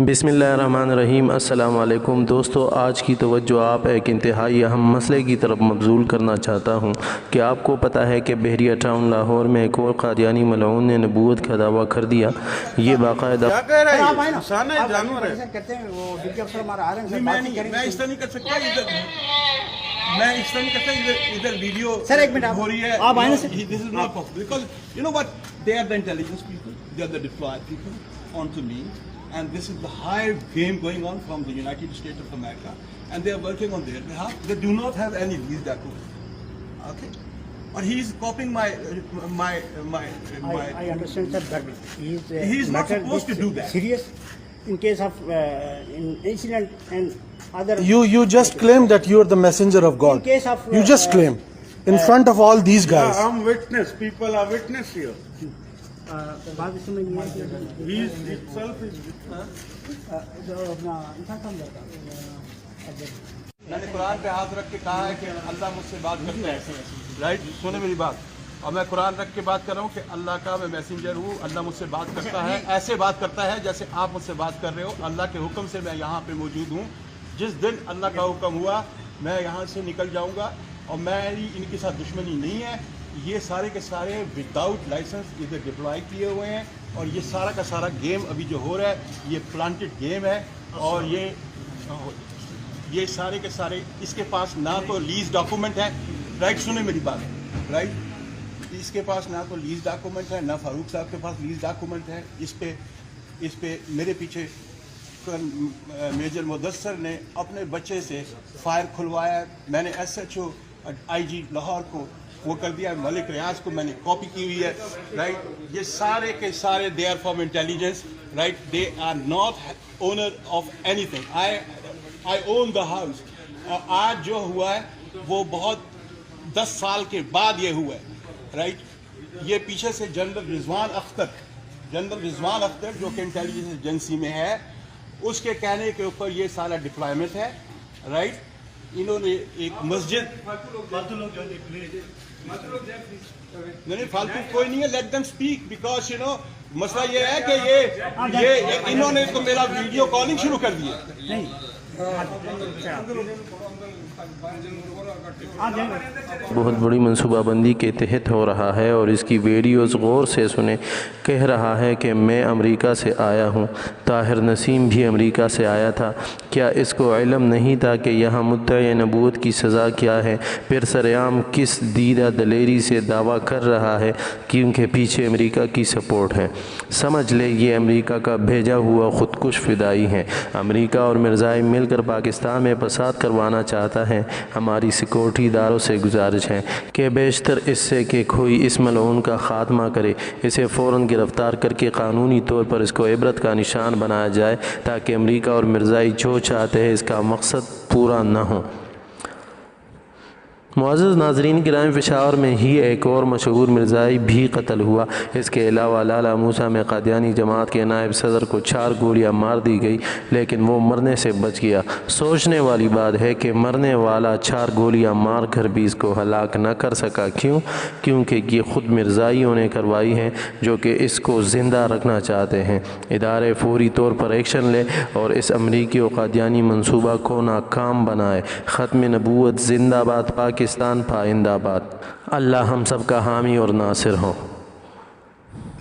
بسم اللہ الرحمن الرحیم۔ السلام علیکم دوستو، آج کی توجہ آپ ایک انتہائی اہم مسئلے کی طرف مبذول کرنا چاہتا ہوں کہ آپ کو پتہ ہے کہ بحریہ ٹاؤن لاہور میں ایک اور قادیانی ملعون نے نبوت کا دعویٰ کر دیا۔ یہ باقاعدہ کیا کہہ رہے ہیں؟ انسان ہے، جانور ہے۔ میں اس طرح نہیں کر سکتا، میں اس طرح نہیں کرتا ادھر ویڈیو ہو رہی ہے۔ This is not possible because you know what, they are the intelligence people, they are the deployed people onto me, and this is the high game going on from the United States of America, and they are working on their behalf. They do not have any lease document. Okay, but he is copying my. I understand that, but he is not supposed to do that. Serious in case of incident and other. You just claim that you are the messenger of God. In case of you just claim in front of all these guys. Yeah, I'm witness. People are witness here. He itself is میں نے قرآن پہ ہاتھ رکھ کے کہا ہے کہ اللہ مجھ سے بات کرتا ہے، رائٹ؟ سنیں میری بات، اور میں قرآن رکھ کے بات کر رہا ہوں کہ اللہ کا میں میسنجر ہوں، اللہ مجھ سے بات کرتا ہے، ایسے بات کرتا ہے جیسے آپ مجھ سے بات کر رہے ہو۔ اللہ کے حکم سے میں یہاں پہ موجود ہوں۔ جس دن اللہ کا حکم ہوا میں یہاں سے نکل جاؤں گا، اور میری ان کے ساتھ دشمنی نہیں ہے۔ یہ سارے کے سارے وداؤٹ لائسنس ادھر ڈپلائی کیے ہوئے ہیں، اور یہ سارا کا سارا گیم ابھی جو ہو رہا ہے یہ پلانٹڈ گیم ہے، اور یہ سارے کے سارے اس کے پاس نہ تو لیز ڈاکومنٹ ہے، رائٹ؟ سنیں میری بات، رائٹ؟ اس کے پاس نہ تو لیز ڈاکومنٹ ہے، نہ فاروق صاحب کے پاس لیز ڈاکومنٹ ہے۔ اس پہ میرے پیچھے میجر مدثر نے اپنے بچے سے فائر کھلوایا۔ میں نے ایس ایچ او آئی جی لاہور کو وہ کر دیا، ملک ریاض کو میں نے کاپی کی ہوئی ہے، رائٹ؟ یہ سارے کے سارے they are from intelligence, right? They are not owner of اینی تھنگ۔ I own the house. اور آج جو ہوا ہے وہ بہت 10 سال کے بعد یہ ہوا ہے، رائٹ؟ یہ پیچھے سے جنرل رضوان اختر جو کہ انٹیلیجنس ایجنسی میں ہے، اس کے کہنے کے اوپر یہ سارا ڈپلائمنٹ ہے، رائٹ؟ انہوں نے ایک مسجد، نہیں فالتو کوئی نہیں ہے، لیٹ دم اسپیک، بیکاز مسئلہ یہ ہے کہ یہ انہوں نے تو میرا ویڈیو کالنگ شروع کر دیا۔ بہت بڑی منصوبہ بندی کے تحت ہو رہا ہے، اور اس کی ویڈیوز غور سے سنیں۔ کہہ رہا ہے کہ میں امریکہ سے آیا ہوں، طاہر نسیم بھی امریکہ سے آیا تھا، کیا اس کو علم نہیں تھا کہ یہاں مدعی نبوت کی سزا کیا ہے؟ پھر سرعام کس دیدہ دلیری سے دعویٰ کر رہا ہے کیونکہ پیچھے امریکہ کی سپورٹ ہے۔ سمجھ لے یہ امریکہ کا بھیجا ہوا خودکش فدائی ہے۔ امریکہ اور مرزائی مل کر پاکستان میں فساد کروانا چاہتا ہے۔ ہماری سیکورٹی اداروں سے گزارش ہے کہ بیشتر اس سے کہ کوئی اس ملعون کا خاتمہ کرے، اسے فوراً گرفتار کر کے قانونی طور پر اس کو عبرت کا نشان بنایا جائے، تاکہ امریکہ اور مرزائی جو چاہتے ہیں اس کا مقصد پورا نہ ہو۔ معزز ناظرین گرامی، پشاور میں ہی ایک اور مشہور مرزائی بھی قتل ہوا۔ اس کے علاوہ لالہ موسیٰ میں قادیانی جماعت کے نائب صدر کو 4 گولیاں مار دی گئی، لیکن وہ مرنے سے بچ گیا۔ سوچنے والی بات ہے کہ مرنے والا 4 گولیاں مار کر بھی اس کو ہلاک نہ کر سکا۔ کیونکہ یہ خود مرزائیوں نے کروائی ہے جو کہ اس کو زندہ رکھنا چاہتے ہیں۔ ادارے فوری طور پر ایکشن لے اور اس امریکی و قادیانی منصوبہ کو ناکام بنائے۔ ختم نبوت زندہ باد، پاکستان پائندہ باد۔ اللہ ہم سب کا حامی اور ناصر ہو۔